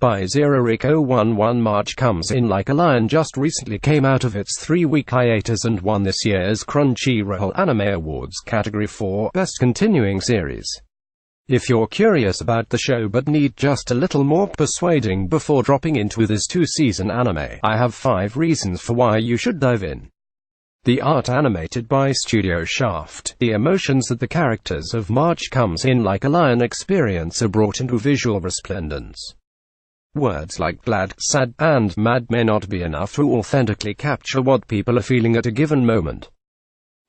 by ZeroReq011 March comes in like a lion. Just recently came out of its 3-week hiatus and won this year's Crunchyroll Anime Awards category for Best Continuing Series. If you're curious about the show but need just a little more persuading before dropping into this 2-season anime, I have 5 reasons for why you should dive in. The art animated by Studio Shaft. The emotions that the characters of March comes in like a lion experience are brought into visual resplendence. Words like glad, sad, and mad may not be enough to authentically capture what people are feeling at a given moment.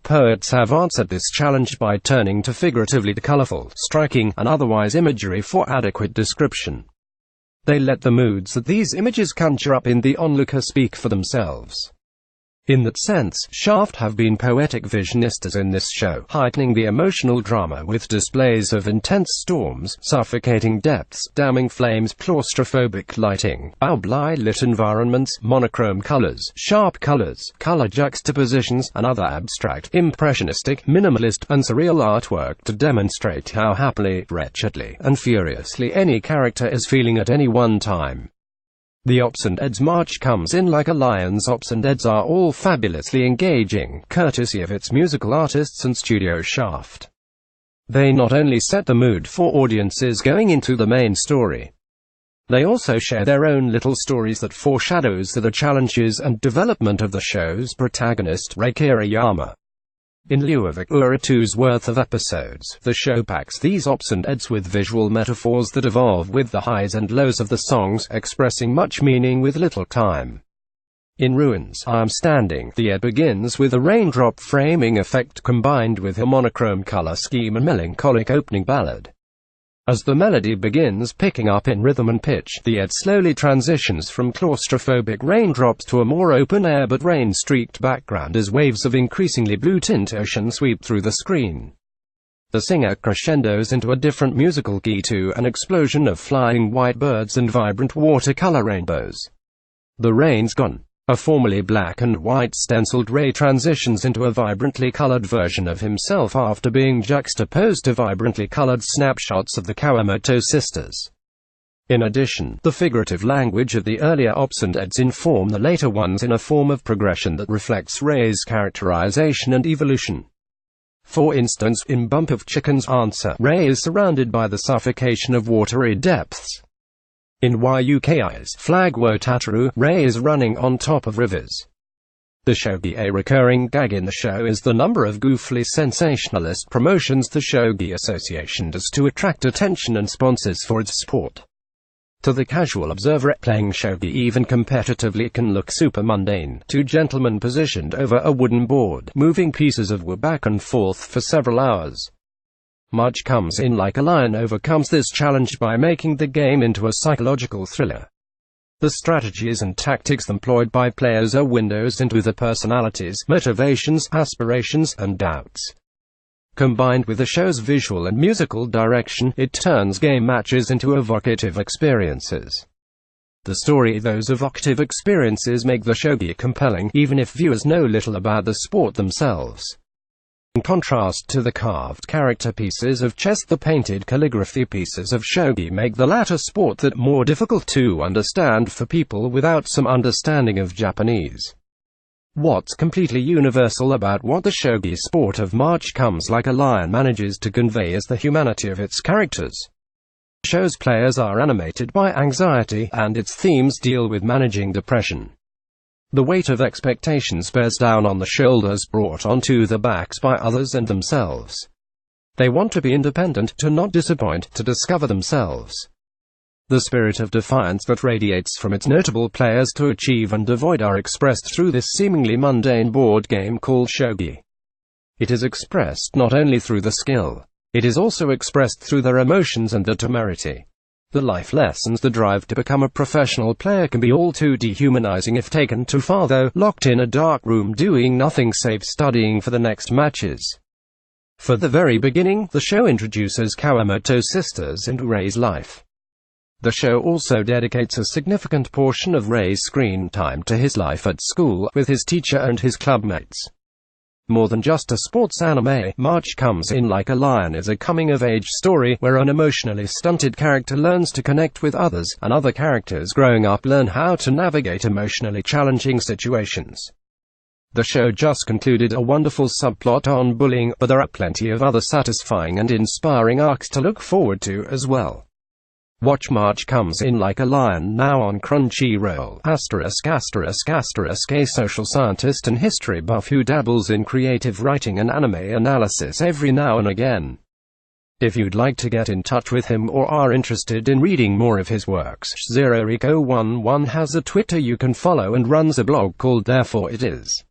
Poets have answered this challenge by turning to figuratively colorful, striking, and otherwise imagery for adequate description. They let the moods that these images conjure up in the onlooker speak for themselves. In that sense, Shaft have been poetic visionistas in this show, heightening the emotional drama with displays of intense storms, suffocating depths, damning flames, claustrophobic lighting, lit environments, monochrome colors, sharp colors, color juxtapositions, and other abstract, impressionistic, minimalist, and surreal artwork to demonstrate how happily, wretchedly, and furiously any character is feeling at any one time. The ops and eds March comes in like a lion's ops and eds are all fabulously engaging, courtesy of its musical artists and Studio Shaft. They not only set the mood for audiences going into the main story, they also share their own little stories that foreshadows the challenges and development of the show's protagonist, Rei Kiriyama. In lieu of a hour or two's worth of episodes, the show packs these ops and eds with visual metaphors that evolve with the highs and lows of the songs, expressing much meaning with little time. In Ruins, I Am Standing, the ed begins with a raindrop framing effect combined with a monochrome color scheme and melancholic opening ballad. As the melody begins picking up in rhythm and pitch, the ed slowly transitions from claustrophobic raindrops to a more open-air but rain-streaked background as waves of increasingly blue-tint ocean sweep through the screen. The singer crescendos into a different musical key to an explosion of flying white birds and vibrant watercolor rainbows. The rain's gone. A formerly black and white stenciled Rei transitions into a vibrantly colored version of himself after being juxtaposed to vibrantly colored snapshots of the Kawamoto sisters. In addition, the figurative language of the earlier ops and eds inform the later ones in a form of progression that reflects Rei's characterization and evolution. For instance, in Bump of Chicken's answer, Rei is surrounded by the suffocation of watery depths. In Yuki's Flag wo Tataru, Rei is running on top of rivers. The shogi, a recurring gag in the show, is the number of goofily sensationalist promotions the Shogi Association does to attract attention and sponsors for its sport. To the casual observer, playing shogi even competitively can look super mundane. 2 gentlemen positioned over a wooden board, moving pieces of wood back and forth for several hours. March comes in like a lion overcomes this challenge by making the game into a psychological thriller. The strategies and tactics employed by players are windows into the personalities, motivations, aspirations, and doubts. Combined with the show's visual and musical direction, it turns game matches into evocative experiences. The story, those evocative experiences make the shogi compelling, even if viewers know little about the sport themselves. In contrast to the carved character pieces of chess, the painted calligraphy pieces of shogi make the latter sport that more difficult to understand for people without some understanding of Japanese. What's completely universal about what the shogi sport of March comes like a lion manages to convey is the humanity of its characters. The show's players are animated by anxiety, and its themes deal with managing depression. The weight of expectations bears down on the shoulders brought onto the backs by others and themselves. They want to be independent, to not disappoint, to discover themselves. The spirit of defiance that radiates from its notable players to achieve and avoid are expressed through this seemingly mundane board game called shogi. It is expressed not only through the skill, it is also expressed through their emotions and their temerity. The life lessons, the drive to become a professional player can be all too dehumanizing if taken too far, though, locked in a dark room doing nothing save studying for the next matches. For the very beginning, the show introduces Kawamoto sisters into Rei's life. The show also dedicates a significant portion of Rei's screen time to his life at school, with his teacher and his clubmates. More than just a sports anime, March Comes In Like a Lion is a coming-of-age story where an emotionally stunted character learns to connect with others, and other characters growing up learn how to navigate emotionally challenging situations. The show just concluded a wonderful subplot on bullying, but there are plenty of other satisfying and inspiring arcs to look forward to as well. Watch March Comes In Like a Lion now on Crunchyroll. *****. A social scientist and history buff who dabbles in creative writing and anime analysis every now and again. If you'd like to get in touch with him or are interested in reading more of his works, ZeroReq011 has a Twitter you can follow and runs a blog called Therefore It Is.